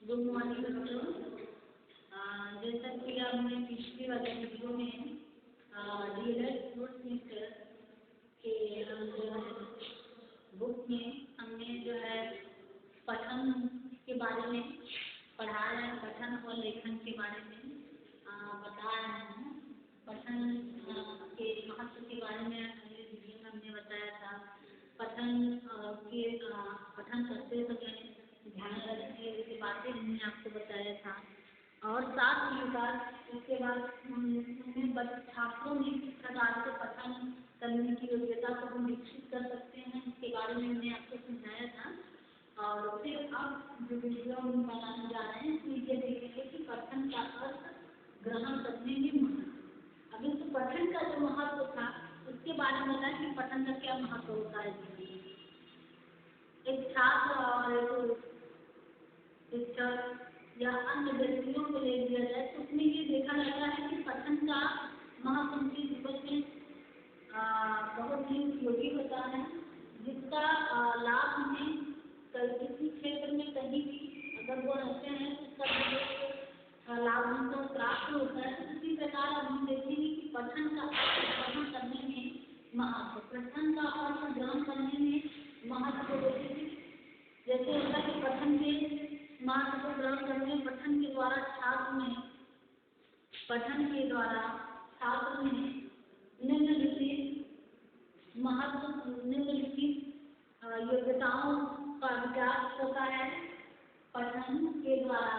Good morning बच्चों। जैसा कि हमने पिछले वाले वीडियो में डीएलएड फोर्थ सेमेस्टर के जो है बुक में हमने जो है पठन के बारे में पढ़ाया है। पठन और लेखन के बारे में बता रहे हैं। पठन के महत्व के बारे में अगले वीडियो में हमने बताया था। पठन करते समय ध्यान रखने की बातें हमने आपको बताया था। और साथ ही साथ इसके बाद हमने छात्रों में किस प्रकार से पठन करने की योग्यता को हम विकसित कर सकते हैं इसके बारे में हमने आपको समझाया था। और फिर अब जो वीडियो हम बनाने जा रहे हैं इसमें ये देखेंगे कि पठन का अर्थ ग्रहण करने में महत्व। अभी तो पठन का जो महत्व था उसके बारे में बताया कि पठन का क्या महत्व होता है। एक छात्र और शिक्षक या अन्य व्यक्तियों को ले लिया जाए तो उसमें ये देखा जाता है कि पठन का महत्व उनके जीवन में बहुत ही उपयोगी होता है, जिसका लाभ हमें किसी क्षेत्र में कहीं भी अगर वो रहते हैं तो उसका लाभ उनको प्राप्त होता है। तो इसी प्रकार अब हम देखेंगे कि पठन का ग्रहण करने में महत्व, पठन का अर्थ ग्रहण करने में महत्व जैसे होता है कि पठन के महत्व को ग्रहण करने पठन के द्वारा छात्र में निम्नलिखित योग्यताओं का विकास होता है। पठन के द्वारा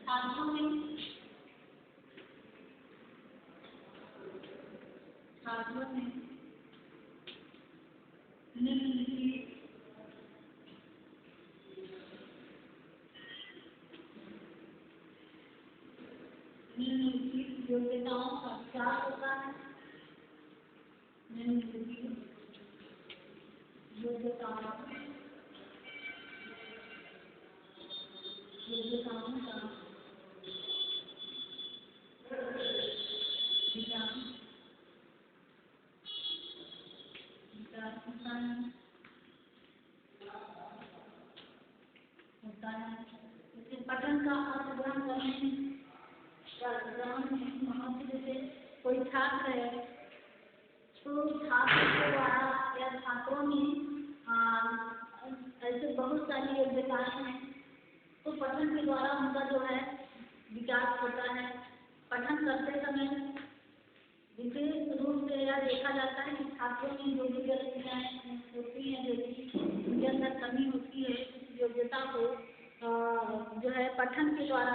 छात्रों में निम्नलिखित योग्यताओं का विकास होता है। निम्नलिखित योग्यताओं का होता है। जैसे पठन का अर्थ ग्रहण करने महत्व, जैसे कोई छात्र है तो छात्र के द्वारा या छात्रों में ऐसे बहुत सारी योग्यताएं हैं तो पठन के द्वारा उनका जो है विकास होता है। पठन करते समय विशेष रूप से यह देखा जाता है कि छात्रों में जो भी गलतियाँ होती हैं, जो भी उनके अंदर कमी होती है, उस योग्यता को जो है पठन के द्वारा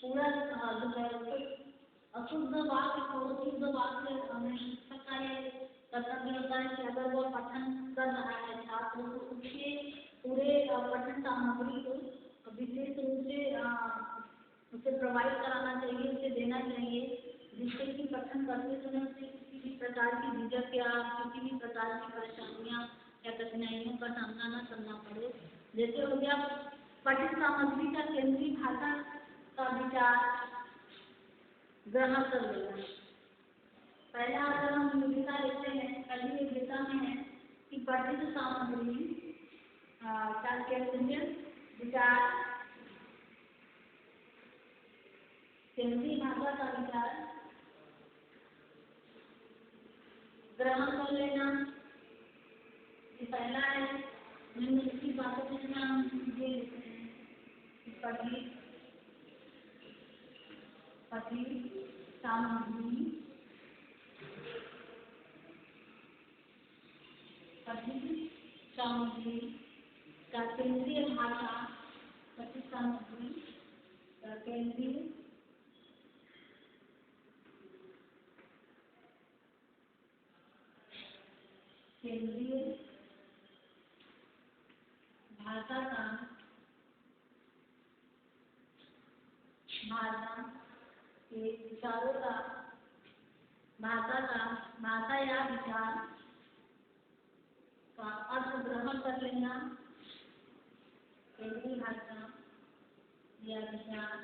पूरा जो है अशुद्ध वाक्य को शुद्ध वाक्य में शिक्षक का ये कर्तव्य होता है कि अगर वो पठन कर रहा है छात्र तो उसके पूरे पठन सामग्री को विशेष रूप से उसे प्रोवाइड कराना चाहिए, उसे देना चाहिए, जिससे कि पठन करते समय उसे किसी भी प्रकार की झिझक या किसी भी प्रकार की परेशानियाँ या कठिनाइयों का सामना न करना पड़े। जैसे हो गया पठन सामग्री का केंद्रीय भाषा का विचार ग्रहण कर लेना। पहला अगर हम योग्यता लेते हैं, पहली योग्यता में है कि पठित सामग्री का केंद्रीय विचार, केंद्रीय भाषा का विचार ग्रहण कर लेना। ये पहला है। निम्नलिखित बातों में हम ये लिखते हैं पठित सामग्री का केंद्रीय भाषा, पठित सामग्री का केंद्रीय भाषा के विचारों का भाषा या विचार का अर्थ ग्रहण कर लेना। केंद्रीय भाषा या विचार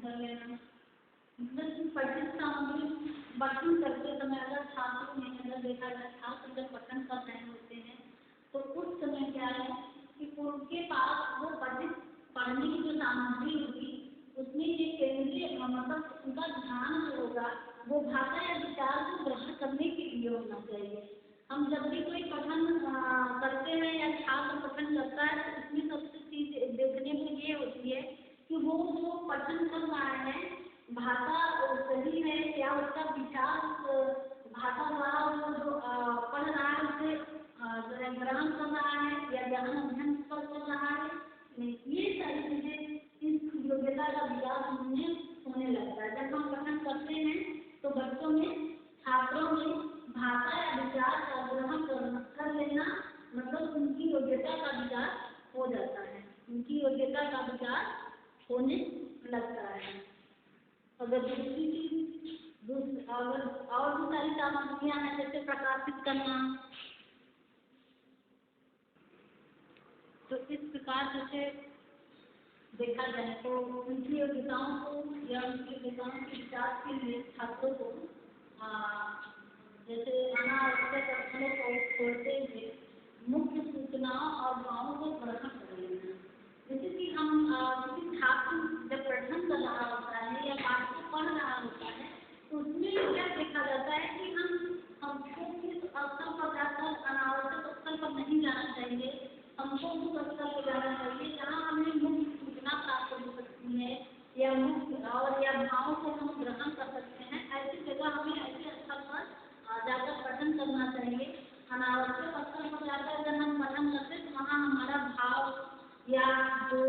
कर लेना। मतलब पठन सामग्री पठन करते समय अगर छात्रों ने अगर देखा जाए छात्र जब पठन कर रहे होते हैं तो उस समय क्या है कि उनके पास वो पढ़ने की जो सामग्री होगी उसमें ये केंद्रीय मतलब उनका ध्यान जो होगा वो भाषा या विचार को ग्रहण करने के लिए होना चाहिए। हम जब भी कोई पठन करते हैं या छात्र पठन करता है तो उसमें सबसे चीज देखने में ये होती है कि वो जो पठन कर रहा है भाषा सही है या उसका विचार भाषा द्वारा वो जो पढ़ रहा है उसे जो है ग्रहण कर रहा है या गहन अध्ययन कर रहा है। ये सारी चीजें इस योग्यता का विकास उनमें होने लगता है। जब हम पठन करते हैं तो बच्चों में छात्रों में भाषा या विचार का ग्रहण कर लेना मतलब उनकी योग्यता का विकास हो जाता है, उनकी योग्यता का विकास होने लगता है। अगर दूसरी चीज अगर और भी सारी सामग्रियां हैं जैसे प्रकाशित करना, तो इस प्रकार जैसे देखा जाए तो उनकी योग्यताओं को या उनकी योग्यताओं के विकास के लिए छात्रों को जैसे अनावश्यक स्थलों को छोड़ते हुए मुख्य सूचनाओं और भावों को ग्रहण कर लेना। जैसे कि हम किसी छात्र जब पठन कर रहा होता है या पाठ को पढ़ रहा होता है तो उसमें क्या देखा जाता है कि हमको किस स्थल पर जाकर अनावश्यक स्थल पर नहीं जाना चाहिए, हमको उस स्थल पर जाना चाहिए जहाँ हमें मुख्य सूचना प्राप्त हो सकती है या मुख्य और या भावों को हम ग्रहण कर सकते हैं। ऐसी जगह हमें ऐसे स्थल पर जाकर पठन करना चाहिए। अनावश्यक स्थल पर जाकर जब हम पठन करते तो वहाँ हमारा भाव या जो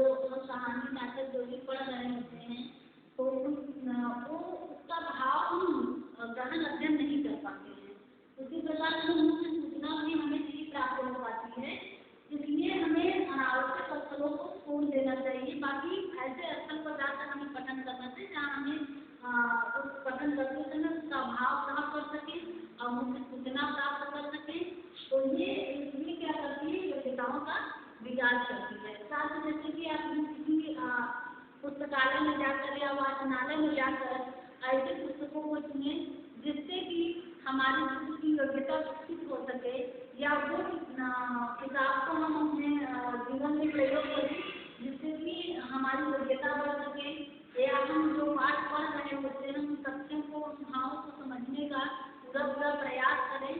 कहानी नाटक जो भी पढ़ रहे होते हैं तो वो उसका भाव हम गहन अध्ययन नहीं कर पाते हैं। उसी प्रकार से मुख्य सूचना भी हमें नहीं प्राप्त हो पाती है, इसलिए हमें अनावश्यक स्थलों को छोड़ देना चाहिए। बाकी ऐसे स्थल पर जाकर हमें पठन करना चाहिए जहाँ हमें उस पठन करते समय उसका भाव प्राप्त कर सके और मुख्य सूचना प्राप्त कर सके। तो ये इसलिए क्या करती है योग्यताओं का विकास करती है। साथ ही जैसे कि आप किसी पुस्तकालय में जाकर या वाचनालय में जाकर ऐसे पुस्तकों को चुने जिससे कि हमारी बुद्धि की योग्यता विकसित हो सके या वो किताब को हम अपने जीवन में प्रयोग करें जिससे कि हमारी योग्यता बढ़ सके या हम जो पाठ पढ़ रहे होते हैं उन तथ्यों को भावों को समझने का पूरा प्रयास करें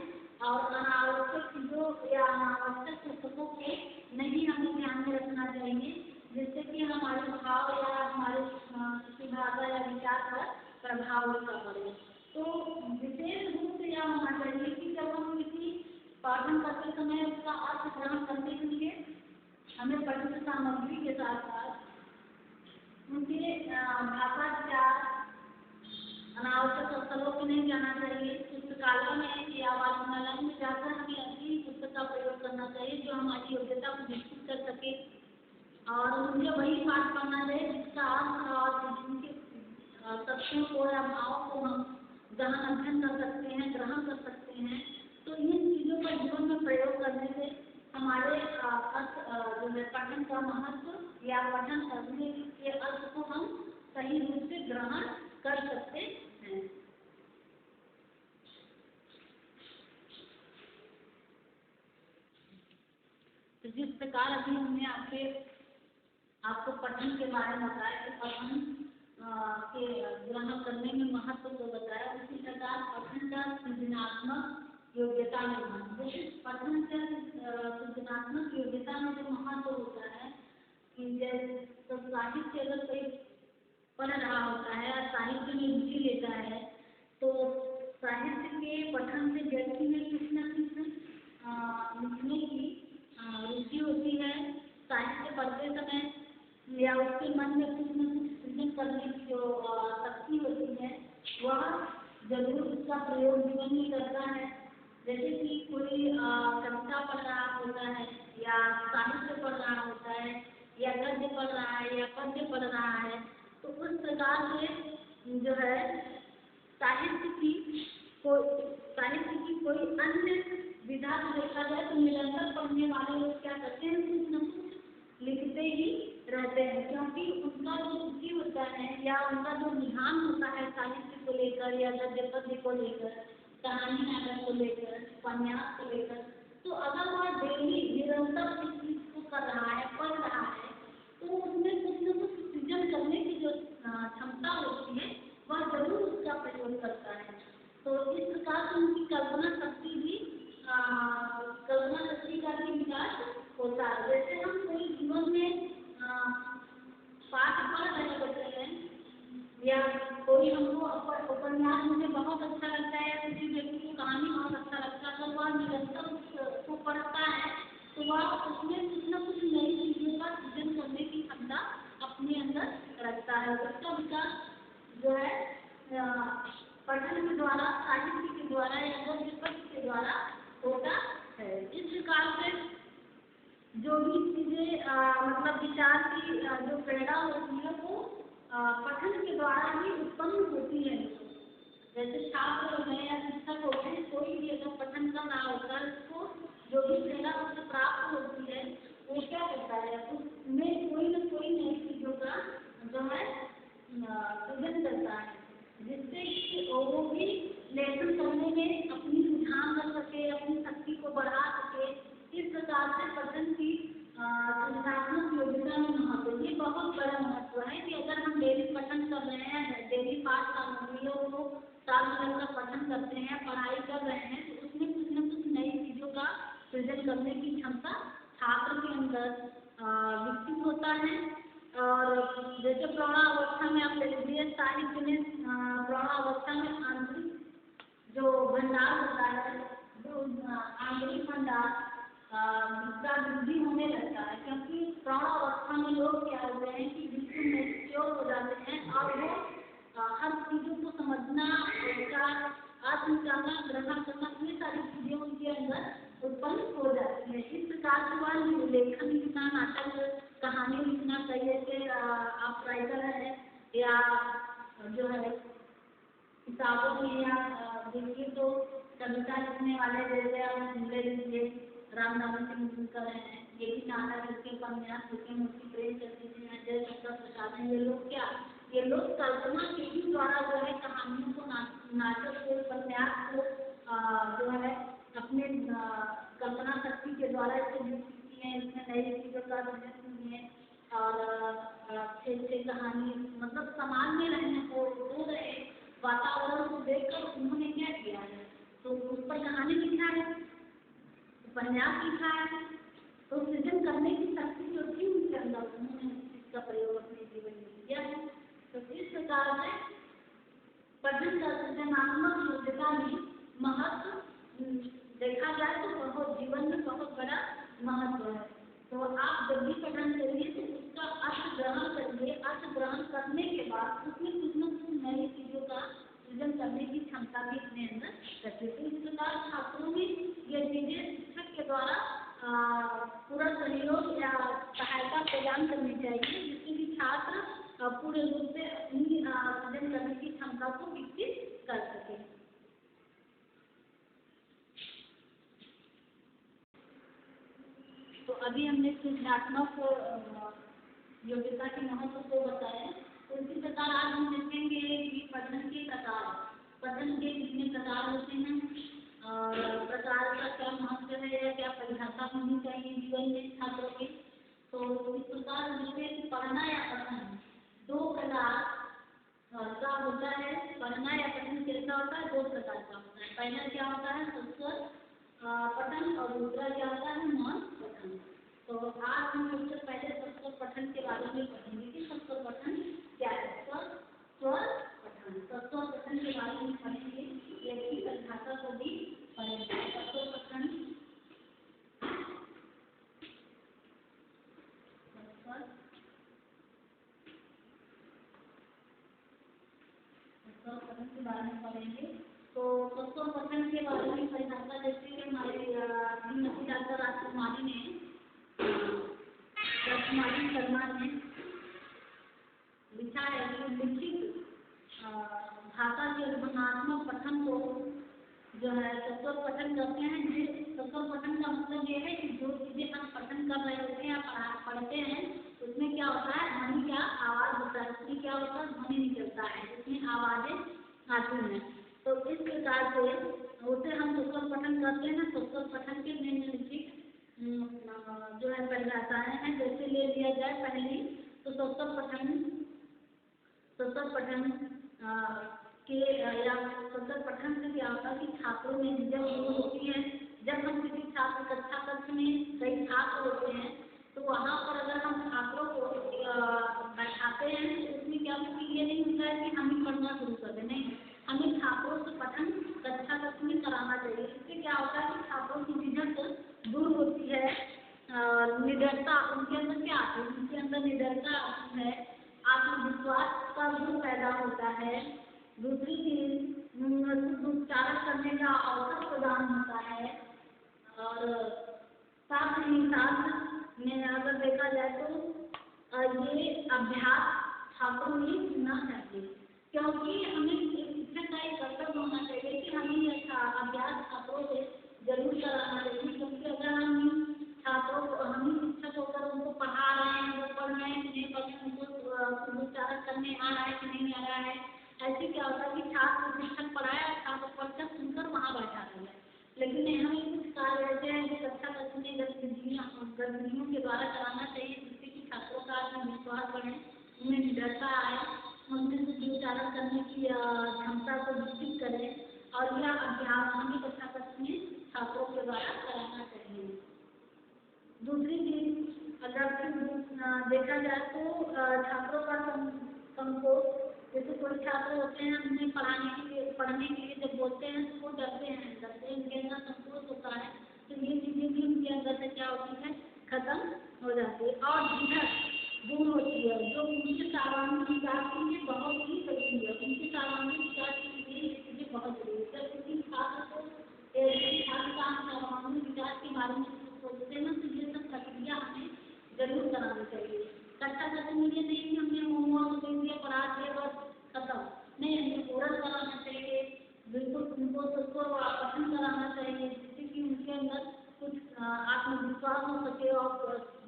और अनावश्यक चीजों या अनावश्यक पुस्तकों को नहीं हमें ध्यान में रखना चाहिए जिससे कि हमारे भाव या हमारे किसी भाषा या विचार पर प्रभाव उसका पड़े। तो विशेष रूप से यह होना चाहिए कि जब हम किसी पाठन करते समय उसका अर्थ ग्रहण करने के लिए हमें पठन सामग्री के साथ साथ उनके भाषा विचार अनावश्यक स्थलों पर नहीं जाना चाहिए। पुस्तकालय में या वाचनालय में जाकर हमें ऐसी पुस्तक का प्रयोग करना चाहिए जो हमारी योग्यता को विकसित कर सके और मुझे वही पाठ पढ़ना चाहिए जिसका अर्थ और जिनके तथ्यों को या भाव को हम गहन अध्ययन कर सकते हैं, ग्रहण कर सकते हैं। तो इन चीज़ों का जीवन में प्रयोग करने से हमारे जो है पठन का महत्व या पठन करने के अर्थ को हम सही रूप से ग्रहण कर सकते हैं। तो जिस प्रकार अभी हमने आपको पठन के बारे में बताया कि पठन के ग्रहण करने में महत्व को बताया, उसी प्रकार पठन का सृजनात्मक योग्यता में महत्व। पठन का सृजनात्मक योग्यता में जो महत्व होता है कि जैसे साहित्य अगर कोई पढ़ रहा होता है और साहित्य में रुचि लेता है तो साहित्य के पठन से व्यक्ति में कुछ न कुछ लिखने की रुचि होती है। साहित्य पढ़ते समय या उसके मन में कुछ न कुछ सृजन करने की जो शक्ति होती है वह जरूर उसका प्रयोग जीवन में करता है। जैसे कि कोई कविता पढ़ रहा होता है या साहित्य पढ़ रहा होता है या गद्य पढ़ रहा है या पद्य पढ़ रहा है तो उस प्रकार से जो है साहित्य की कोई अन्य विधा देखा जाए तो निरंतर पढ़ने वाले लोग क्या करते हैं कुछ न कुछ लिखते ही रहते हैं क्योंकि उनका जो रुचि होता है या उनका जो रुझान होता है साहित्य को लेकर या गद्य पद्य को लेकर, कहानी नाटक को लेकर, उपन्यास को लेकर, तो अगर वह डेली निरंतर इस चीज को कर रहा है, पढ़ रहा है, तो उसमें कुछ न कुछ सृजन करने की जो क्षमता होती है वह जरूर उसका प्रयोग करता है। तो इस प्रकार से उनकी कल्पना शक्ति का भी विकास होता है। जैसे हम कोई जीवन में पाठ पढ़ रहे होते हैं या कोई हमको उपन्यास मुझे बहुत अच्छा लगता है या किसी व्यक्ति की कहानी बहुत अच्छा लगता है, अगर वह निरंतर उसको पढ़ता है तो वह उसमें कुछ न कुछ नई चीजों का सृजन करने की क्षमता अपने अंदर रखता है। उसका विकास जो है पठन के द्वारा, साहित्य के द्वारा या गद्य पद्य के द्वारा होता है। इस प्रकार से जो भी चीजें मतलब विचार की जो प्रेरणा होती है वो पठन के द्वारा ही उत्पन्न होती है। जैसे छात्र हो गए या शिक्षक हो गए, कोई भी अगर पठन कर रहा होता है उसको जो भी प्रेरणा उसे प्राप्त होती है वो क्या करता है, उसमें कोई न कोई नई चीजों का जो है सृजन करता है, जिससे कि वो भी लेखन करने में अपनी रुझान कर सके, अपनी शक्ति को बढ़ा सके। इस प्रकार से पठन की सृजनात्मक योग्यता में महत्व, ये बहुत बड़ा महत्व है कि अगर हम डेली पठन कर रहे हैं, डेली पाठ सामग्रियों को साथ मिलकर पठन करते हैं, पढ़ाई कर रहे हैं, तो उसमें कुछ न कुछ नई चीजों का सृजन करने की क्षमता छात्र के अंदर विकसित होता है। और जैसे प्रौढ़ावस्था में आप ले लीजिए, साहित्य में प्रौढ़ावस्था में आंतरिक जो भंडार होता है, जो आंतरिक भंडार का वृद्धि होने लगता है, क्योंकि प्रौढ़ावस्था में लोग क्या होते हैं कि बिल्कुल मैच्योर हो जाते हैं और वो हर चीजों को समझना, उसका अर्थ निकालना, ग्रहण करना, ये सारी चीजें उनके अंदर उत्पन्न हो जाती है। इस प्रकार से वह लेखन लिखना, नाटक, कहानी लिखना, चाहिए आप राइटर है या जो है किताबों में या देखिए तो कविता लिखने वाले जैसे आप ले लीजिए रामनारायण सिंह कर रहे हैं, ये भी नाटक लिखे, उपन्यास लिखे, मुंशी प्रेमचंद जी हैं, जयशंकर प्रसाद हैं, ये लोग क्या, ये लोग कल्पना के ही द्वारा जो है कहानियों को, नाटक को, उपन्यास को जो है अपने कल्पना शक्ति के द्वारा इसको विकसित किए हैं, इसमें नई चीजों का सृजन किए और अच्छे कहानी मतलब समाज में रहने को हो रहे वातावरण को देखकर उन्होंने क्या किया है, तो उस पर कहानी लिखा है, उपन्यास लिखा है, तो सृजन करने की शक्ति जो थी उनके अंदर, उन्होंने इसका प्रयोग अपने जीवन में किया है। तो इस प्रकार से पठन का सृजनात्मक योग्यता में महत्व देखा जाए तो बहुत जीवन में बहुत बड़ा महत्व है। तो आप जब भी पठन करिए तो उसका अर्थ ग्रहण करिए, अर्थ ग्रहण करने के बाद उसमें कुछ न कुछ नई चीजों का सृजन करने की क्षमता भी अपने अंदर रखिए। तो इस प्रकार छात्रों में ये चीजें शिक्षक के द्वारा पूरा सहयोग या सहायता प्रदान करनी चाहिए, जिससे कि छात्र पूरे रूप से अपनी सृजन करने की क्षमता को विकसित कर सके। तो अभी हमने सृजनात्मक योग्यता के महत्व को बताया। तो इसी प्रकार आज हम देखेंगे कि पठन के प्रकार, पठन के कितने प्रकार होते हैं और प्रकार का क्या महत्व है या क्या परिभाषा होनी चाहिए जीवन में छात्रों के। तो इस प्रकार जैसे पढ़ना या पठन दो प्रकार का होता है। पढ़ना या पठन कैसा होता है, दो प्रकार का होता है। पहला क्या होता है सस्वर पठन और दूसरा क्या होता है मौन पठन। तो आज हम सबसे पहले सस्वर पठन के बारे में पढ़ेंगे कि सस्वर पठन क्या है। स्वर पठन, सस्वर पठन के बारे में पढ़ेंगे, इसकी परिभाषा को भी पढ़ेंगे। सस्वर पठन पठन के बारे में पढ़ेंगे। तो सस्वर पठन के बारे में परिभाषा जैसे कि हमारे श्रीमती डॉक्टर राजकुमारी शर्मा ने लिखा है कि लिखित भाषा के वर्णनात्मक पठन को जो है सस्वर पठन करते हैं। सस्वर पठन का मतलब ये है कि जो चीजें हम पठन कर रहे होते हैं या पढ़ते हैं उसमें क्या होता है, ध्वनि का आवाज होता है, उसमें क्या होता है ध्वनि खाती हैं। तो इस प्रकार से उसे हम स्वस्वर पठन करते हैं। स्वस्वर पठन के निम्नलिखित जो है परिभाषाएं हैं। जैसे ले लिया जाए पहली, तो स्वस्वर पठन के या स्वस्वर पठन से क्या होता है कि छात्रों में झिझक दूर होती है। जब हम किसी छात्र कक्षा कक्ष में कई छात्र होते हैं, तो वहाँ पर अगर हम छात्रों को बैठाते हैं तो उसमें क्या होता है, ये नहीं होता है कि हम ही पढ़ना शुरू कर दें, नहीं, हमें छात्रों से पठन कक्षा कक्ष में कराना चाहिए। इससे क्या होता है कि छात्रों की झिझक दूर होती है, निडरता उनके अंदर क्या आती है, उनके अंदर निडरता आती है, आत्मविश्वास का गुण पैदा होता है। दूसरी चीज उच्चारण करने का अवसर प्रदान होता है। और साथ ही साथ में अगर देखा जाए तो ये अभ्यास छात्रों में होना चाहिए, क्योंकि हमें शिक्षक का एक कर्तव्य होना चाहिए कि हमें यह अभ्यास छात्रों से जरूर कराना चाहिए। क्योंकि अगर हम छात्रों को, हम ही शिक्षक होकर उनको पढ़ा रहे हैं, वो पढ़ रहे हैं कि नहीं पढ़ रहे हैं, उनको उच्चारण करने आ रहा है कि नहीं आ रहा है, ऐसे क्या होता है कि छात्र शिक्षक पढ़ाया, छात्र पढ़कर सुनकर वहाँ बैठा रहे हैं। लेकिन हमें कुछ कार्य ऐसे हैं जो कक्षा कक्ष में गतिविधियों के द्वारा कराना चाहिए, जिससे कि छात्रों का आत्मविश्वास बढ़े, उन्हें निडरता आए, उनमें से उच्चारण करने की क्षमता को विकसित करें। और यह अभ्यास हमें कक्षा कक्ष में छात्रों के द्वारा कराना चाहिए। दूसरी चीज अगर देखा जाए तो छात्रों का संकोच, जैसे कोई छात्र होते हैं, उन्हें पढ़ने के लिए जब बोलते हैं तो वो डरते हैं, उनके अंदर संकोच होता है। तो ये चीजें भी उनके अंदर से क्या होती है, खत्म हो जाती है और झिझक दूर होती है, जो उनके सर्वांगीण विकास के लिए बहुत ही जरूरी है। उनके सर्वांगीण विकास के लिए ये चीजें बहुत जरूरी है। जब किसी छात्र का सर्वांगीण विकास के बारे में सोचते हैं तो ये सब प्रक्रिया हमें जरूर करानी चाहिए। कक्षा कक्ष में ये नहीं कि हमने होमवर्क दे दिया, पढ़ा दिया, बस खत्म, नहीं, हमें ओरल कराना चाहिए, बिल्कुल उनको सबको पठन कराना चाहिए, जिससे कि उनके अंदर कुछ आत्मविश्वास हो सके और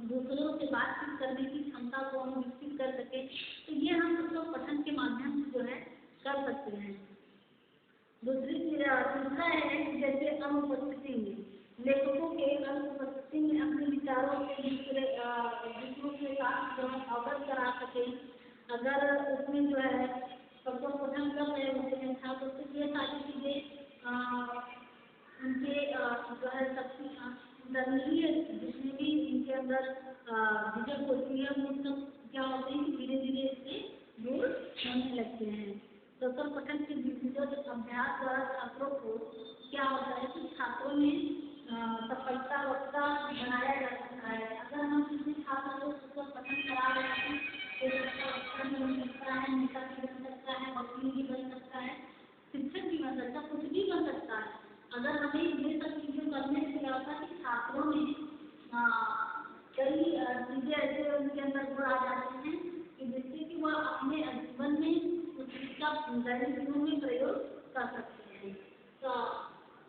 दूसरों से बातचीत करने की क्षमता को हम विकसित कर सके। तो ये हम सबको पठन के माध्यम से जो है कर सकते हैं। दूसरा है कि जैसे अनुपस्थिति में लेखकों के अनुपस्थिति में अपने विचारों के दूसरों के साथ जो है अवगत करा सके। अगर उसमें जो है सबको पठन कर रहे होते हैं छात्र, तो ये सारी चीजें उनके जो है सबकी अंदरूनी जितने भी उनके अंदर झिझक होती है, वो सब क्या होते हैं कि धीरे धीरे इससे दूर होने लगते हैं। स्वस्वर पठन के विधिवत अभ्यास द्वारा छात्रों को क्या होता है कि छात्रों में सफलता वक्ता बनाया जा सकता है। अगर हम किसी छात्र को स्वस्वर पठन करा रहे हैं तो अच्छा वक्ता भी बन सकता है, नेता भी बन सकता है, वकील भी बन सकता है, शिक्षक भी बन सकता है, कुछ भी बन सकता है। अगर हमें ये सब चीजें करने से क्या होता है कि छात्रों में कई चीजें ऐसे उनके अंदर गुण आ जाते हैं कि जिससे कि वह अपने जीवन में उसका दैनिक जीवन में प्रयोग कर सकते हैं। तो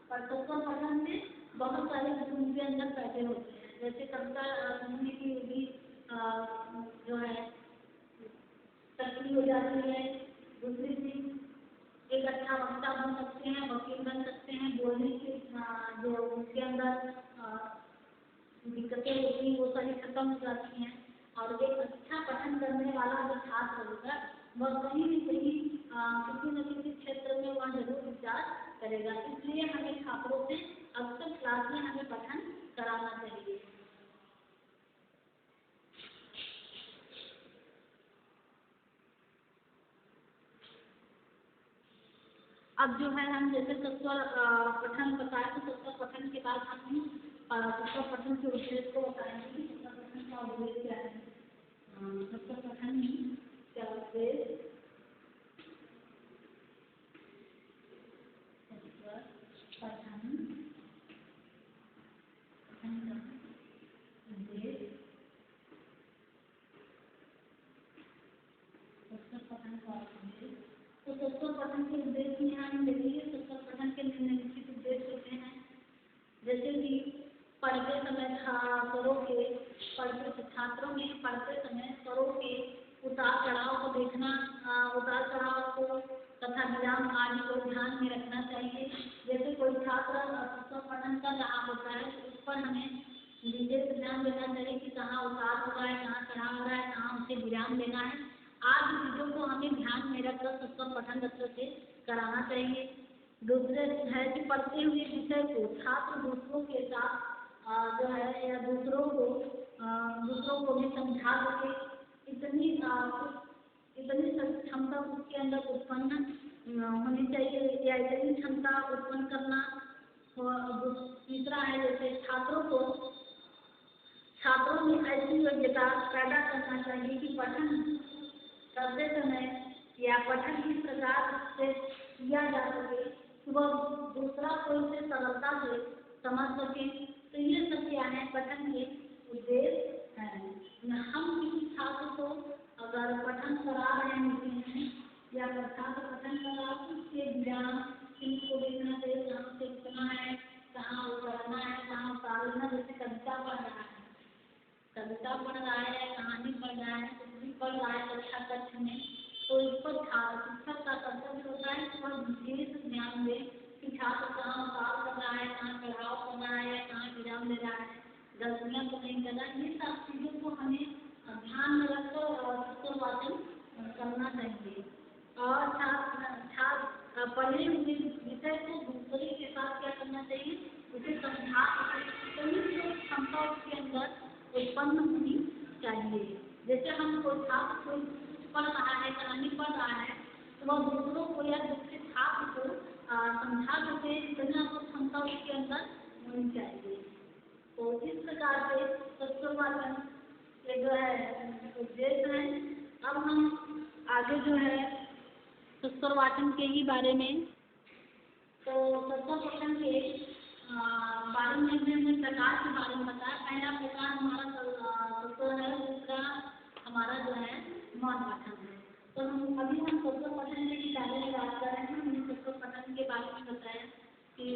स्वस्वर पठन में बहुत सारे गुण उनके अंदर पैदा होते हैं, जैसे कविता सुनने की भी जो है शक्ति हो जाती है। दूसरी चीज एक अच्छा वक्ता बन सकते हैं, वकील बन सकते हैं, बोलने की जो उनके अंदर दिक्कतें होती हैं वो सारी खत्म हो जाती हैं। और एक अच्छा पठन करने वाला जो छात्र होगा वह कहीं न कहीं किसी न किसी क्षेत्र में वह जरूर विचार करेगा। इसलिए हमें छात्रों से अक्सर क्लास में हमें पठन कराना चाहिए। अब जो है हम जैसे स्वस्वर पठन बताए, तो स्वस्वर पठन के बाद हम स्वस्वर पठन के उद्देश्य को बताएंगे कि स्वस्वर पठन का उद्देश्य क्या है। स्वस्वर पठन का उद्देश्य तो स्वस्वर पठन के उद्देश्य में हम देखिए स्वस्वर पठन के निम्नलिखित उद्देश्य होते हैं। जैसे कि पढ़ते समय छात्रों में पढ़ते समय स्वरों के उतार चढ़ाव को देखना, उतार चढ़ाव को तथा विराम आदि को ध्यान में रखना चाहिए। जैसे कोई छात्र पुस्तक पठन कर रहा होता है तो उस पर हमें विशेष ध्यान देना चाहिए कि कहाँ उतार हो रहा है, कहाँ चढ़ाव हो रहा है, कहाँ उसे विराम लेना है, आदि चीज़ों को हमें ध्यान में रखकर पुस्तक पठन बच्चों से कराना चाहिए। दूसरे है कि पढ़ते हुए विषय को छात्र दूसरों के साथ जो है या दूसरों को भी समझा सके, इतनी क्षमता उसके अंदर उत्पन्न होनी चाहिए या इतनी क्षमता उत्पन्न करना। तीसरा है जैसे छात्रों में ऐसी योग्यता पैदा करना चाहिए कि पठन करते समय या पठन किस प्रकार से किया जा सके कि वह दूसरा कोई उसे सरलता से समझ सके। तो ये सब क्या है, पठन के उद्देश्य हैं। हम किसी छात्र को अगर पठन करा रहे होते हैं या छात्र पठन करा उसके विराम इनको देखना चाहिए, कहाँ से उठना है, कहाँ उतरना है, कहाँ उतारना। जैसे कविता पढ़ रहा है, कहानी पढ़ रहा है, कुछ भी पढ़ रहा है कक्षा कक्ष में, तो इस पर शिक्षक का कर्तव्य होता है कि वह विशेष ध्यान दे कि छात्र कहाँ उतार कर रहा है, कहाँ चढ़ाव कर रहा है, कहाँ विराम ले रहा है, गलतियाँ तो नहीं कर रहा है। ये सब चीज़ों को हमें ध्यान में रखकर पुस्तक वाचन करना चाहिए। और छात्र पढ़े हुए विषय को दूसरे के साथ क्या करना चाहिए, उसे समझा क्षमता उसके अंदर उत्पन्न होनी चाहिए। जैसे हम कोई छात्र कोई पढ़ रहा है, कहानी पढ़ रहा है, तो वह दूसरों को या दूसरे छात्र को समझा सके, इतना तो क्षमता उसके अंदर होनी चाहिए। तो इस प्रकार से पुस्तक वाचन के जो है उद्देश्य है। अब हम आगे जो है पुस्तक वाचन के ही बारे में, तो पुस्तक वाचन के बारे में हमने प्रकार के बारे में बताया। पहला प्रकार हमारा पुस्तक है, दूसरा हमारा जो है मौन पठन है। तो अभी हम पुस्तक पठन के बारे में बात कर रहे हैं। हमने पुस्तक पठन के बारे में बताया कि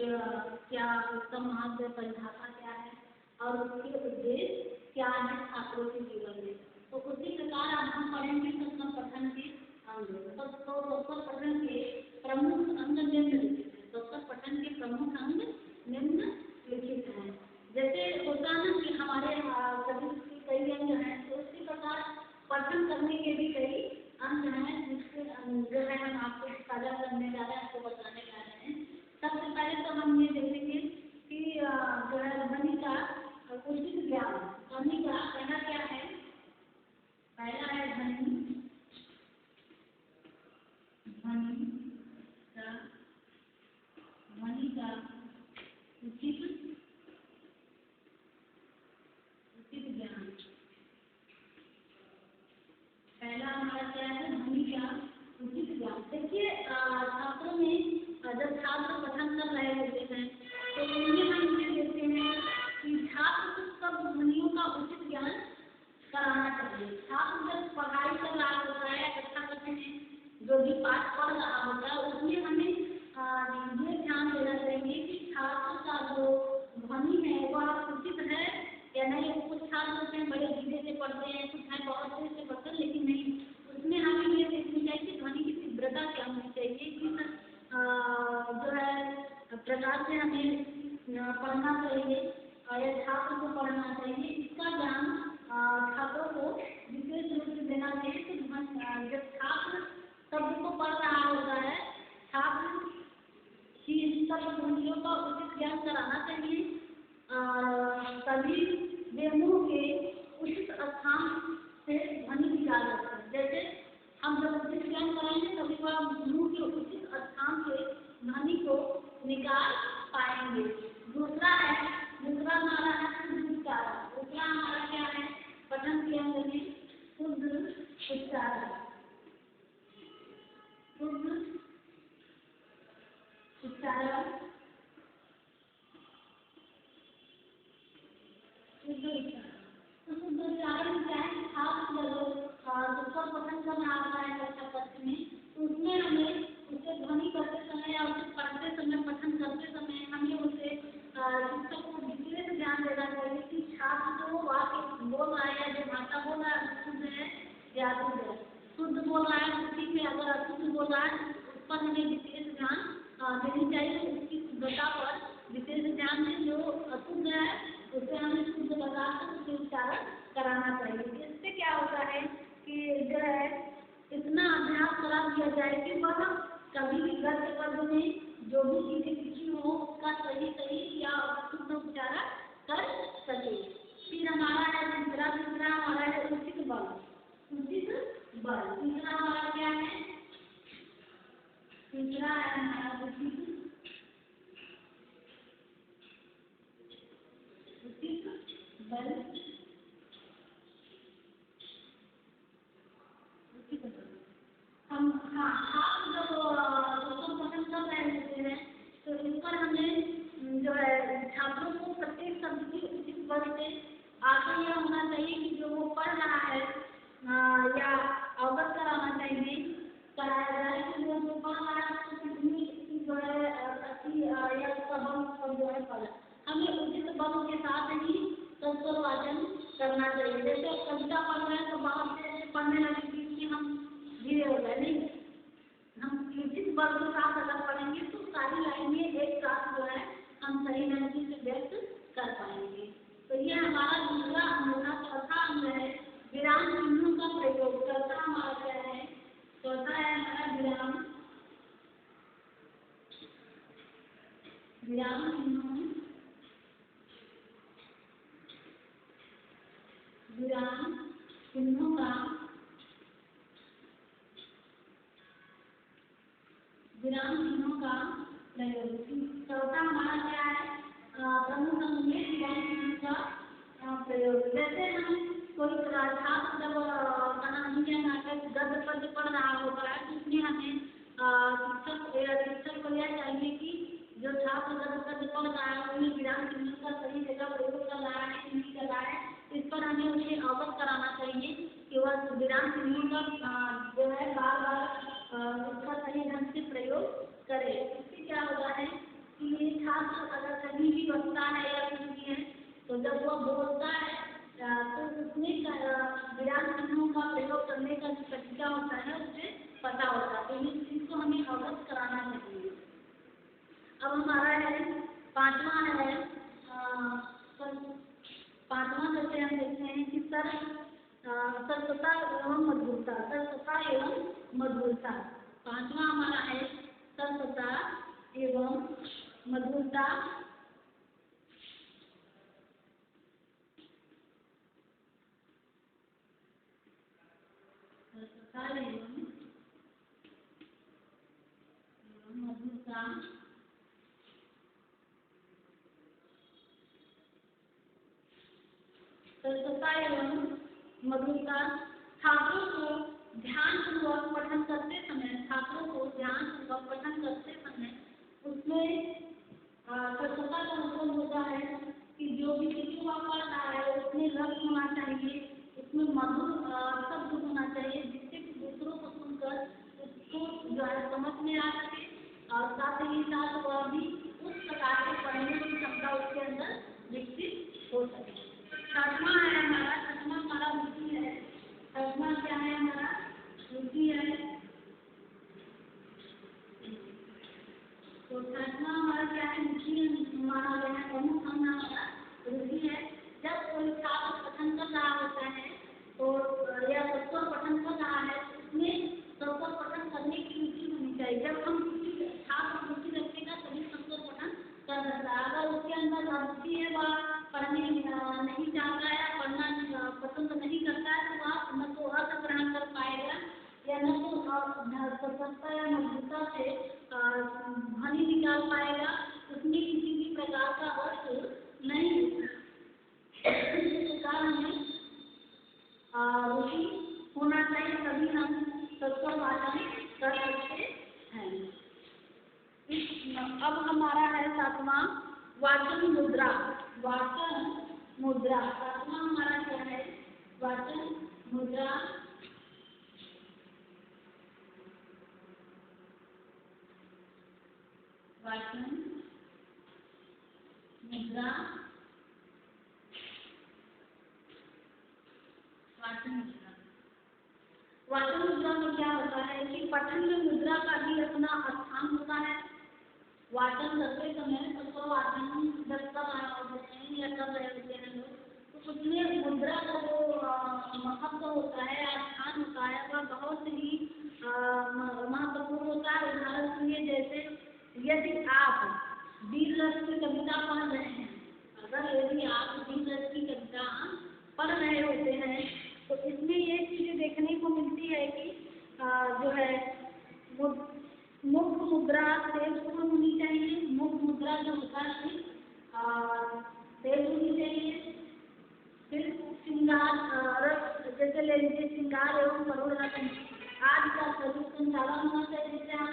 क्या उसका महत्व, परिभाषा क्या है और उसके उद्देश्य क्या है छात्रों के जीवन में। तो उसी प्रकार अब हम पढ़ेंगे पुस्तक पठन के अंग। तो पुस्तक पठन के प्रमुख अंग निम्नलिखित है। पुस्तक पठन के प्रमुख अंग निम्नलिखित हैं। जैसे होता है ना कि हमारे सभी कई अंग हैं, तो उसी प्रकार पठन करने के भी कई अंग हैं, जिसके जो है हम आपको साझा करने जा रहे हैं, आपको बताने जा रहे हैं। सबसे पहले तो हम ये देखेंगे कि जो है ध्वनि का उचित ज्ञान। ध्वनि का पहला क्या है, पहला है ध्वनि का उचित ज्ञान। पहला हमारा क्या है, ध्वनि का उचित ज्ञान। देखिए छात्रों में जब छात्र पठन कर रहे होते हैं तो उनमें हम ये देखते हैं कि छात्र को सब ध्वनियों का उचित ज्ञान कराना चाहिए। छात्र जब पढ़ाई कर रहा होता है, कक्षा कक्ष में जो भी पाठ पढ़ रहा होता है, उसमें हमें ये ध्यान देना चाहिए कि छात्र का जो ध्वनि है वह उचित है या नहीं। कुछ छात्र होते हैं बड़े धीरे से पढ़ते हैं, कुछ हैं बहुत तेज से पढ़ते हैं, लेकिन नहीं, उसमें हमें ये देखनी चाहिए कि ध्वनि की तीव्रता क्या होनी चाहिए, किस जो है प्रकार से हमें पढ़ना चाहिए या छात्र को पढ़ना चाहिए। इसका ज्ञान छात्रों को विशेष रूप से देना चाहिए। तो जब छात्र शब्द को पढ़ रहा होता है, छात्र की सब ध्वनियों का उचित ज्ञान कराना चाहिए। सभी बिंदुओं के उचित स्थान से ध्वनि निकाल सकते हैं। जैसे हम जब उचित ज्ञान कराएंगे तभी वह बिंदुओं के उचित स्थान से ध्वनि को निकाल पाएंगे। दूसरा हमारा है शुद्ध उच्चारण। दूसरा हमारा क्या है, पठन के अंग में शुद्ध उच्चारण। शुद्ध उच्चारण तो शुद्ध उच्चारण क्या है, छात्र जब पुस्तक पठन कर रहा होता है कक्षा कक्ष में, तो उसमें हमें उसे ध्वनि करते समय या उसे पढ़ते समय, पठन करते समय हमें उसे शिक्षक को विशेष ध्यान देना चाहिए कि छात्र जो वाक्य बोल रहा है या जो भाषा बोल रहा है शुद्ध है या अशुद्ध है। शुद्ध बोल रहा है तो ठीक है, अगर अशुद्ध बोल रहा है उस पर हमें विशेष ध्यान देनी चाहिए, उसकी शुद्धता पर विशेष ध्यान दें। जो अशुद्ध है उसे हमें शुद्ध बताकर उसे उच्चारण कराना चाहिए। इससे क्या होता है कि जो है इतना अभ्यास करा दिया जाए कि वह कभी भी गद्य पद में जो भी चीजें लिखी हो उसका सही सही या शुद्ध उच्चारण कर सके। फिर हमारा है तीसरा हमारा है उचित बल। उचित बल तीसरा हमारा क्या है? तीसरा है हमारा उचित बल। हम छात्र जब दोस्तों पसंद कर रहे होते हैं तो इस पर हमें जो है छात्रों को प्रत्येक शब्द की उचित वर्ग से आगे यह होना चाहिए कि जो वो पढ़ रहा है या अवगत कराना चाहिए, कराया जाए कि वो जो पढ़ रहा है उसको कितनी जो है अच्छी या सबक जो है पढ़े। हमें उचित वर्ग के साथ ही संस्कृत वाचन करना चाहिए। जैसे कविता पढ़ रहे हैं तो बहुत से पढ़ने लगे कि हम धीरे हो गए, नहीं, हम उचित वर्ग के साथ अगर पढ़ेंगे तो सारी लाइनें एक साथ जो है हम सही ढंग से व्यक्त कर पाएंगे। तो ये हमारा दूसरा अंग था। चौथा अंग है विराम चिन्हों का प्रयोग। चौथा हमारा क्या है? चौथा है हमारा विराम चिन्हों का प्रयोग। चौथा हमारा क्या है? प्रमुख अंग में विराम चिन्हों का प्रयोग। जैसे हम कोई छात्र जब कहानी या नाटक गद्य पद्य पढ़ रहा होता है तो उसमें हमें शिक्षक को यह चाहिए कि जो छात्र गद्य पद्य पढ़ रहा है उसमें विराम चिन्हों का सही जगह प्रयोग कर रहा है कि नहीं कर रहा है, इस पर हमें उसे अवगत कराना चाहिए कि वह विराम चिन्हों का जो है बार बार उसका सही ढंग से प्रयोग करे। इससे क्या होता है कि ये छात्र अगर कहीं भी बसता है या कुछ भी है तो जब वह बोलता है तो उसमें विराम चिन्हों का प्रयोग करने का जो तरीका होता है उसे पता होता है। तो इस चीज को हमें अवगत कराना चाहिए। अब हमारा है पांचवा है जैसे हम देखते हैं कि सरसता एवं मधुरता। सरसता एवं मधुरता पांचवा हमारा है सरसता एवं मधुरता। सरसता एवं मधुरता सरसता एवं मधुरता छात्रों को ध्यानपूर्वक पठन करते समय उसमें सरसता का मतलब होता है कि जो भी किसी को पढ़ रहा है उसमें रस होना चाहिए, उसमें मधुर शब्द होना चाहिए जिससे कि दूसरों को सुनकर उसको जो है समझ में आ सके और साथ ही साथ वह भी उस प्रकार के पढ़ने की क्षमता उसके अंदर विकसित हो सके। छठवां हमारा रुचि है। छठवां क्या है? हमारा रुचि है। तो छठवां हमारा क्या है? रुचि माना गया है। प्रमुख अंग हमारा रुचि है। जब कोई छात्र पठन कर रहा होता है तो या संस्कृत पठन कर रहा है उसमें संस्कृत पठन करने की रुचि होनी चाहिए। जब हम किसी छात्र रुचि रखेगा तभी संस्कृत पठन कर सकता है। अगर उसके अंदर रुचि है वह पढ़ने नहीं चाहता है, पढ़ना पसंद नहीं करता है तो वह न तो अर्थ ग्रहण कर पाएगा या न तो सरसता या मधुरता से ध्वनि निकाल पाएगा, उसमें किसी भी प्रकार का अर्थ नहीं होता। इस प्रकार हमें रुचि होना चाहिए तभी हम संस्कृत वाचन कर सकते हैं। अब हमारा है सातवां वाचन मुद्रा। सातवां हमारा क्या है? वाचन मुद्रा। वाचन मुद्रा में क्या होता है कि पठन में मुद्रा का भी अपना स्थान होता है। वाचन करते समय सबको वाचन जब कर रहे होते हैं या कर रहे होते हैं लोग, तो उसमें मुद्रा का जो महत्व होता है, स्थान होता है, वह बहुत ही महत्वपूर्ण होता है। उदाहरण के लिए जैसे यदि आप वीर रस की कविता पढ़ रहे हैं, अगर यदि आप वीर रस की कविता पढ़ रहे होते हैं तो इसमें ये चीज़ें देखने को मिलती है कि जो है मुख मुद्रा तेज पूर्ण होनी चाहिए। मुख मुद्रा जो होता है तेज होनी चाहिए। फिर श्रृंगार रस, जैसे ले लीजिए श्रृंगार एवं करुण रतन, आज का स्वरूप संचालन होना चाहिए। जैसे हम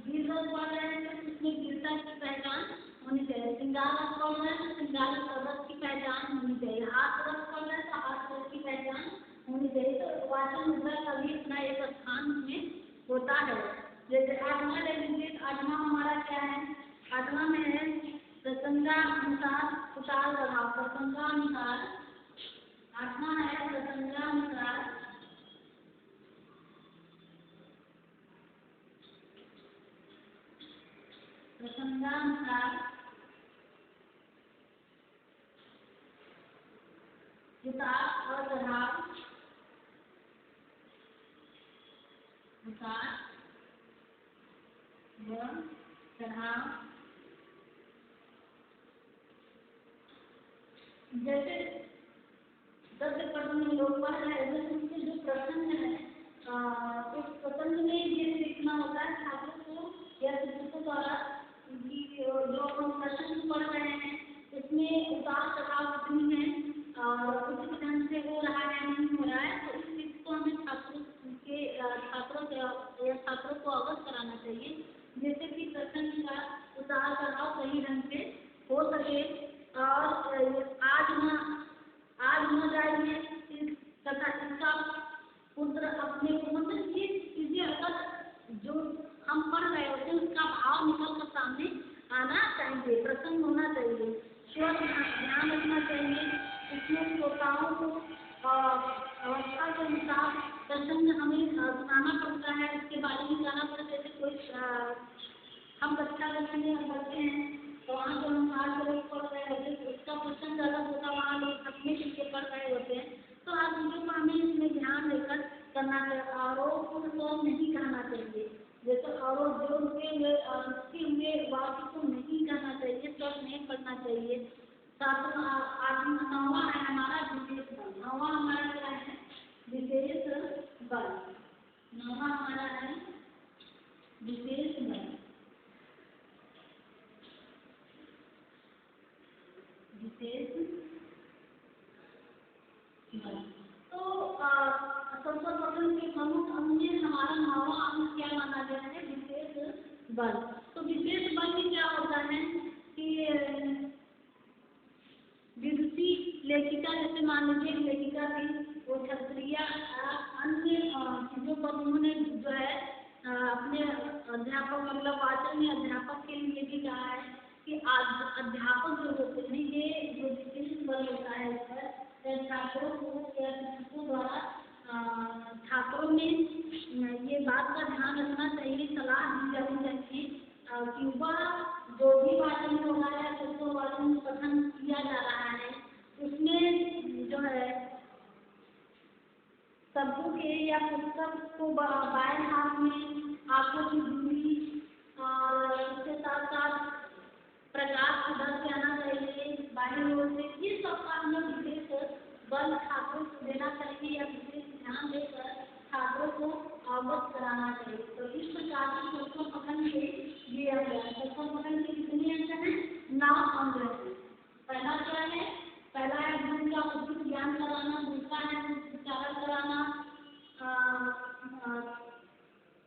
वीर रस पढ़ रहे हैं तो उसमें वीरता की पहचान होनी चाहिए। श्रृंगार रस पढ़ रहे हैं तो श्रृंगार रस की पहचान होनी चाहिए। हाथ रस पढ़ रहे हैं तो हाथ रस की पहचान होनी चाहिए। तो वाचन मुद्रा का भी अपना एक स्थान में होता है। जैसे आठवां ले लीजिए, आठवां हमारा क्या है, आठवां में है प्रसंगानुसार उतार चढ़ाव। प्रसंगानुसार आठवां है प्रसंगानुसार प्रसंगानुसार उतार और चढ़ाव, उतार व चढ़ाव। जैसे गद्य पद्य में लोग पढ़ रहे हैं तो उसके जो प्रसंग है, उस प्रसंग में ये सीखना होता है छात्रों को या शिक्षकों द्वारा कि जो हम प्रसंग पढ़ रहे हैं उसमें उतार चढ़ाव कितनी है और उचित ढंग से हो रहा है नहीं हो रहा है, तो इस चीज को हमें छात्रों को अवगत कराना चाहिए, जिससे कि प्रसंग का उतार चढ़ाव सही ढंग से हो सके। और आज न जाइए तथा इसका पुत्र अपने को, मतलब ये चीजें अगर जो हम पढ़ रहे होते हैं उसका भाव निकल कर सामने आना चाहिए, प्रसंग होना चाहिए, स्वर ध्यान रखना चाहिए। इसमें श्रोताओं को अवस्था के अनुसार प्रसंग हमें सुनाना पड़ता है, उसके बारे में जाना पड़ता है। जैसे कोई हम कक्षा में पढ़ते हैं तो वहाँ जो हम आज लोग पढ़ रहे होते हैं उसका प्रसंग अलग होता है, वहाँ लोग अपने के पढ़ रहे होते हैं, तो आप चीज़ों को हमें इसमें ध्यान देकर करना चाहिए। आरोप को नहीं कहना चाहिए, जैसे आरोप जो उसके हुए वाक्य को नहीं कहना चाहिए, स्वर नहीं पढ़ना चाहिए। नौवां है हमारा विशेष बल। नौवां हमारा क्या है, विशेष बल। नौवां हमारा है विशेष बल। तो संस्कृत पठन के प्रमुख अंग में हमारा नौवां अंग क्या माना गया है, विशेष बल। तो विशेष बल में क्या होता है कि विदुषी लेखिका, जैसे मान लीजिए लेखिका थी, वो क्षत्रिय अन्य चीजों पर उन्होंने जो है अपने अध्यापक, मतलब वाचन में अध्यापक के लिए भी कहा है कि अध्यापक जो होते हैं ये जो विशेष बल होता है इस पर छात्रों को या शिक्षकों द्वारा छात्रों में ये बात का ध्यान रखना चाहिए, सलाह दी जानी चाहिए कि वह जो भी वाचन हो रहा है, पुस्तक वाचन पठन किया जा रहा है, उसमें जो है शब्दों के या पुस्तक को बाएं हाथ में आंखों की दूरी और इसके साथ साथ प्रकाश उधर से आना चाहिए बाहरी ओर से, ये सब का हमें विशेष बल छात्रों को देना चाहिए या विशेष ध्यान देकर छात्रों को अवगत कराना चाहिए। तो इस प्रकार से पुस्तक पठन के ये अंग है। पुस्तक पठन के कितने अंग हैं, 9 अंग हैं। पहला क्या है, पहला है गुरु का उचित ज्ञान कराना, दूसरा है उच्चारण कराना,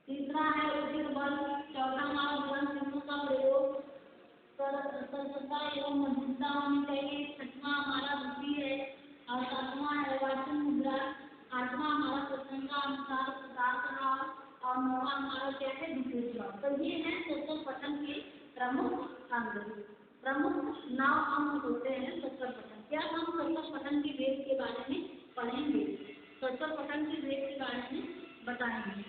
तीसरा है उचित बल, चौथा हमारा ज्ञान सिद्धों का प्रयोग, सरलता एवं मधुरता होनी चाहिए, छठवां हमारा बुद्धि है और सातवां है वाचन मुद्रा, आठवां हमारा प्रसंग का अनुसार उतार चढ़ाव और नौवां हमारा क्या है विशेष बल। तो ये है पुस्तक पठन के प्रमुख अंग, प्रमुख 9 अंग होते हैं पुस्तक पठन। क्या हम पुस्तक पठन के वेद के बारे में पढ़ेंगे। सत्तर पठन की भेद के बारे में बताएंगे।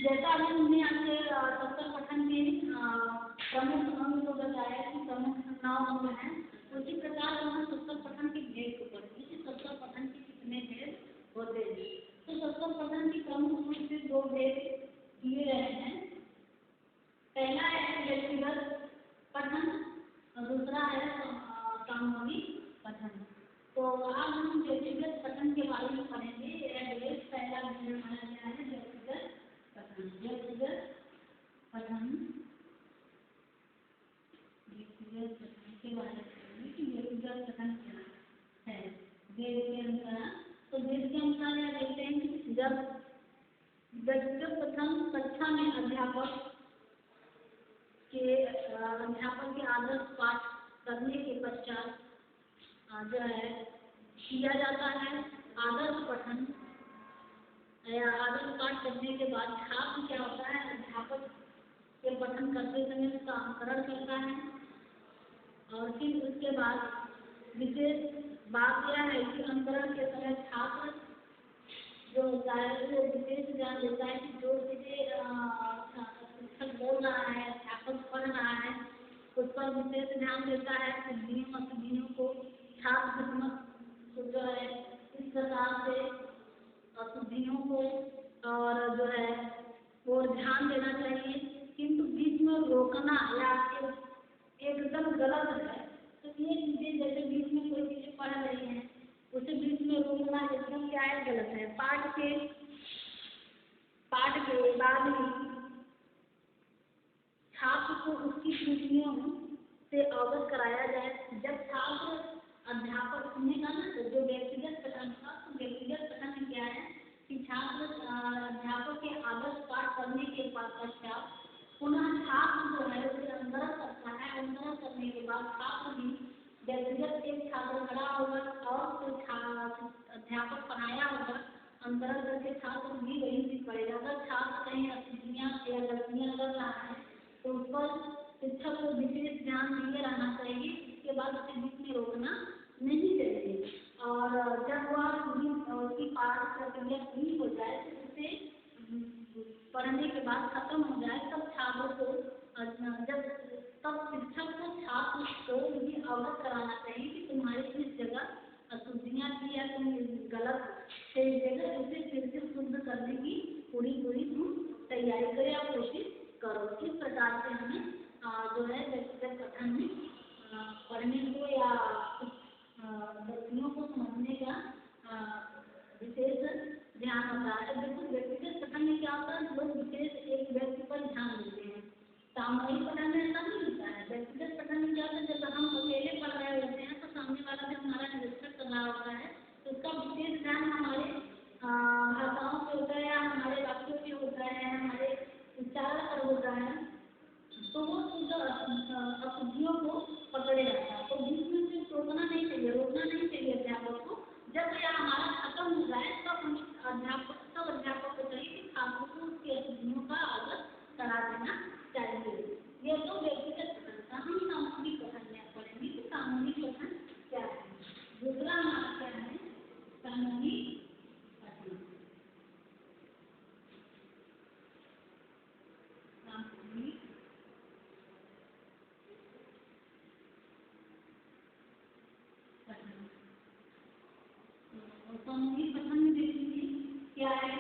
जैसा अभी हमने आपसे सत्तर पठन के प्रमुख अंग को बताया कि प्रमुख 9 अंग हैं, उसी प्रकार हम सत्तर पठन के भेद को पढ़ेंगे कि सत्तर पठन के कितने भेद होते हैं। तो सत्तर पठन की प्रमुख रूप से 2 भेद किए गए हैं। पहला है व्यक्तिगत पठन और दूसरा है सामूहिक पठन। तो आज हम व्यक्तिगत पठन के बारे में पढ़ेंगे। पहला विषय माना गया है व्यक्तिगत पठन। व्यक्तिगत पठन के बारे में पढ़ेंगे कि व्यक्तिगत पठन क्या है। वेद के अनुसार, तो वेद के अनुसार यह देखते हैं कि जब व्यक्तिगत पठन कक्षा में अध्यापक के आदर्श पाठ करने के पश्चात जो है किया जाता है। आदर्श पठन या आदर्श पाठ करने के बाद छात्र क्या होता है, अध्यापक के पठन करते समय उसका अनुकरण करता है और फिर उसके बाद विशेष बात यह है कि अनुकरण के समय छात्र जो होता है वो विशेष ध्यान देता है कि जो चीजें शिक्षक बोल रहा है, अध्यापक पढ़ रहा है, उस पर विशेष ध्यान देता है। अशुद्धियों को छात्र जो है इस प्रकार से अशुद्धियों को और जो है वो ध्यान देना चाहिए, किंतु बीच में रोकना या एकदम गलत है। तो ये चीजें जैसे बीच में कोई चीजें पढ़ रही हैं उसे बीच में रोकना एकदम क्या है, गलत है। पाठ के बाद ही छात्र को उसकी त्रुटियों से अवगत कराया जाए। जब छात्र अध्यापक सुनेगा ना, तो जो व्यक्तिगत पठन था, तो व्यक्तिगत पठन में क्या है कि छात्र अध्यापक के आदर्श पाठ करने के पश्चात पुनः छात्र जो है उसे अनुकरण करता है। अनुकरण करने के बाद छात्र भी व्यक्तिगत एक छात्र खड़ा होगा और अध्यापक पढ़ाया होगा, अनुकरण करके छात्र भी वही चीज पढ़ेगा। अगर छात्र कहीं अशुद्धियां या गलतियां कर रहा है तो उस पर शिक्षक को विशेष ध्यान दिए रहना चाहिए। इसके बाद उसे बीच में रोकना नहीं चाहिए और जब वह उसकी पाठ प्रक्रिया पूरी हो जाए तो उसे पढ़ने के बाद खत्म हो जाए तब छात्र को तब शिक्षक को छात्र को भी अवगत कराना चाहिए कि तुम्हारी इस जगह अशुद्धियां थी या तुम गलत थे, इस जगह उसे फिर से शुद्ध करने की पूरी तुम तैयारी करो या कोशिश करो। इस प्रकार से हमें जो है व्यक्तिगत पठन में पढ़ने को या गलतियों को समझने का विशेष ध्यान होता है। बिल्कुल व्यक्तिगत पठन में क्या होता है, लोग विशेष एक व्यक्ति पर ध्यान देते हैं। सामूहिक पठन में ऐसा नहीं होता है। व्यक्तिगत पठन में क्या होता है, जब हम अकेले पढ़ रहे होते हैं तो सामने वाला भी हमारा निरीक्षण कर रहा होता है, तो उसका विशेष ध्यान हमारे भाषाओं पे होता है या हमारे वाक्यों पे होता है, हमारे उच्चारण पर होता है, तो वो अशुद्धियों को पकड़े रहता है। तो बीच में सिर्फ रोकना नहीं चाहिए अध्यापक को। जब यह हमारा खत्म हो जाए तब अध्यापक को चाहिए कि छात्र को उसकी अशुद्धियों का अवगत करा देना चाहिए। ये तो व्यक्तिगत पठन था। हम सामूहिक पठन में पढ़ेंगे कि सामूहिक पठन क्या है। दूसरा नाम क्या है, सामूहिक पठन। सामूहिक पठन में देखेंगे क्या है।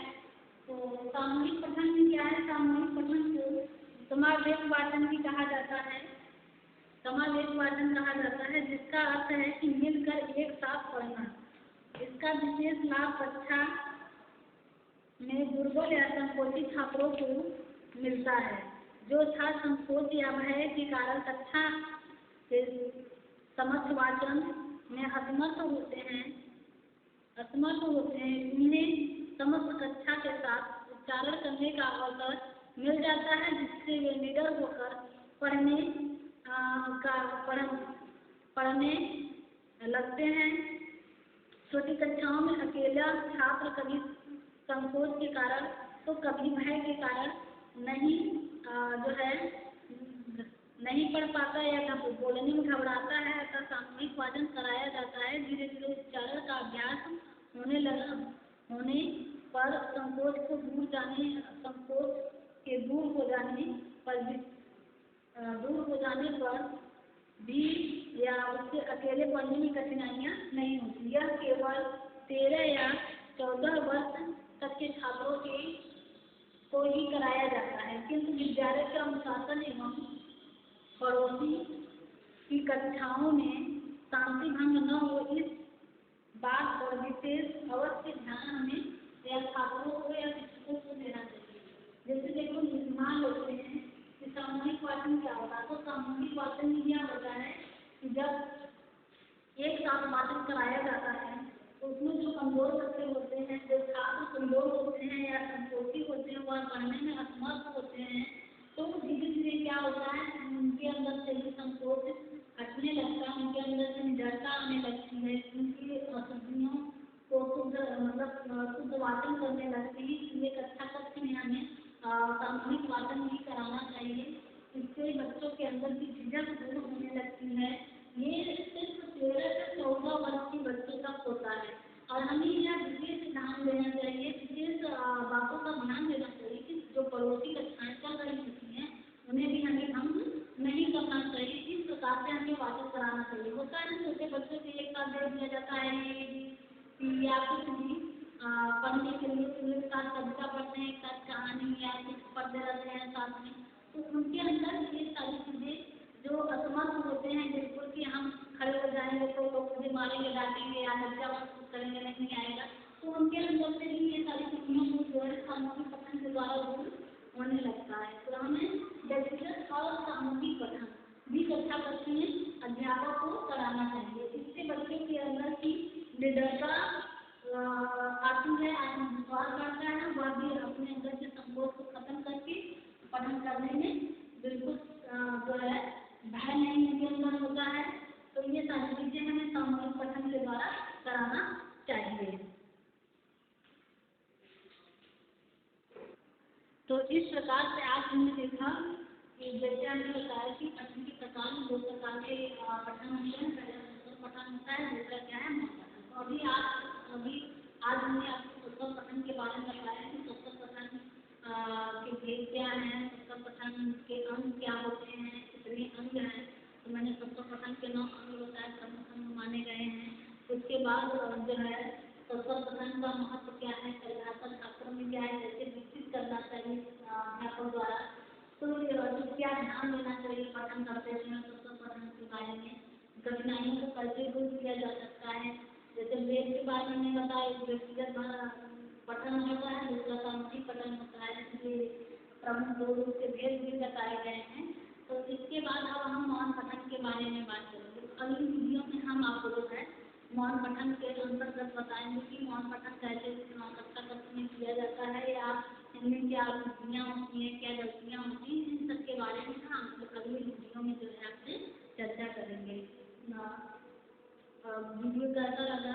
तो सामूहिक पठन में क्या है, सामूहिक पठन को समावेश वाचन भी कहा जाता है। समावेश वाचन कहा जाता है, जिसका अर्थ है कि मिलकर एक साथ पढ़ना। इसका विशेष लाभ कक्षा में दुर्बल या संकोचित छात्रों को मिलता है। जो छात्र संकोच या भय के कारण कक्षा के समक्ष वाचन में असमर्थ होते हैं, उन्हें समस्त कक्षा के साथ उच्चारण करने का अवसर मिल जाता है, जिससे वे निडर होकर पढ़ने लगते हैं। छोटी कक्षाओं में अकेला छात्र कभी संकोच के कारण तो कभी भय के कारण नहीं पढ़ पाता या बोलने में घबराता है। अतः सामूहिक वाचन कराया जाता है। धीरे धीरे उच्चारण का अभ्यास होने पर संकोच के दूर हो जाने पर भी या उससे अकेले पढ़ने में कठिनाइयाँ नहीं होती। यह केवल 13 या 14 वर्ष तक के छात्रों को ही कराया जाता है, किंतु विद्यालय के अनुशासन एवं पड़ोसी की कक्षाओं में शांति भंग न हो, इस बात पर विशेष अवश्य ध्यान हमें या छात्रों को या शिक्षकों को देना चाहिए। जैसे देखो, मान लेते हैं कि सामूहिक वाचन क्या होता है। तो सामूहिक वाचन क्या होता है कि जब एक साथ वाचन कराया जाता है तो उसमें जो कमजोर बच्चे होते हैं, जो छात्र कमजोर होते हैं या संकोची होते हैं, वह पढ़ने में असमर्थ होते हैं, तो धीरे धीरे क्या होता है, उनके अंदर से भी संकोच हटने लगता है, उनके अंदर से निडरता आने लगती है, उनकी अशुद्धियों को शुद्ध वाचन करने लगती है। इसलिए कक्षा कक्ष में हमें सामूहिक वाचन भी कराना चाहिए। इससे बच्चों के अंदर की झिझक दूर होने लगती है। ये सिर्फ 13 से 14 वर्ष के बच्चों तक होता है और हमें यह विशेष ध्यान देना चाहिए, विशेष बातों का ध्यान देना चाहिए कि जो पड़ोसी कक्षाएं चल रही होती हैं उन्हें भी हमें भंग नहीं करना चाहिए। इस प्रकार से हमें वाचन कराना चाहिए। होता है ना, छोटे बच्चों से एक साथ दे दिया जाता है या कुछ भी पढ़ने के लिए एक साथ कविता पढ़ते हैं, एक साथ कहानी या कुछ पढ़ते रहते हैं साथ में, तो उनके अंदर ये सारी चीजें जो असमर्थ होते हैं, बिल्कुल कि हम खड़े हो जाएंगे तो लोग मुझे मारेंगे, डांटेंगे या लज्जा महसूस करेंगे, नहीं आएगा, तो उनके अंदर से भी ये सारी चीज़ों को जो है सामूहिक पठन के द्वारा दूर होने लगता है। तो हमें व्यक्तिगत और सामूहिक पठन भी कक्षा कक्ष में अध्यापक को कराना चाहिए। इससे बच्चों के अंदर की निडरता आती है, आत्मविश्वास बढ़ता है, वह भी अपने अंदर के संकोच को खत्म करके पठन करने में बिल्कुल जो है भय नहीं उनके अंदर होता है। तो ये सारी चीजें हमें सामूहिक पठन के द्वारा कराना चाहिए। तो इस प्रकार से आज हमने देखा कि जैसे हमने बताया कि पठन के प्रकार में 2 प्रकार के पठन होते हैं। पहला पुस्तक पठन होता है, दूसरा क्या है, मौन पठन। तो आज हमने आपको पुस्तक पठन के बारे में बताया कि पुस्तक पठन के भेद क्या हैं, पुस्तक पठन के अंग क्या होते हैं, कितने अंग हैं। तो मैंने पुस्तक पठन के 9 अंग बताए, प्रमुख अंग माने गए हैं। उसके बाद जो है पुस्तक पठन का महत्व क्या है, परिभाषा छात्रों में क्या है, जैसे विकसित करना चाहिए अध्यापक द्वारा। तो क्या ध्यान देना चाहिए पठन करते समय पुस्तक पठन के बारे में, कठिनाइयों को कैसे दूर किया जा सकता है। जैसे वेद के बारे में बताया, व्यक्तिगत पठन होता है, दूसरा सामूहिक पठन होता है, इसलिए प्रमुख 2 रूप के भेद भी बताए गए हैं। तो इसके बाद अब हम मौन पठन के बारे में बात करेंगे। अगली वीडियो में हम आपको जो है मौन पठन के अंतर्गत बताएंगे कि मौन पठन कैसे कक्षा कक्ष में किया जाता है या इनमें क्या त्रुटियाँ होती हैं, क्या गलतियाँ होती हैं, इन सब के बारे में हम अगली वीडियो में जो है आपसे चर्चा करेंगे। वीडियो कैसा लगा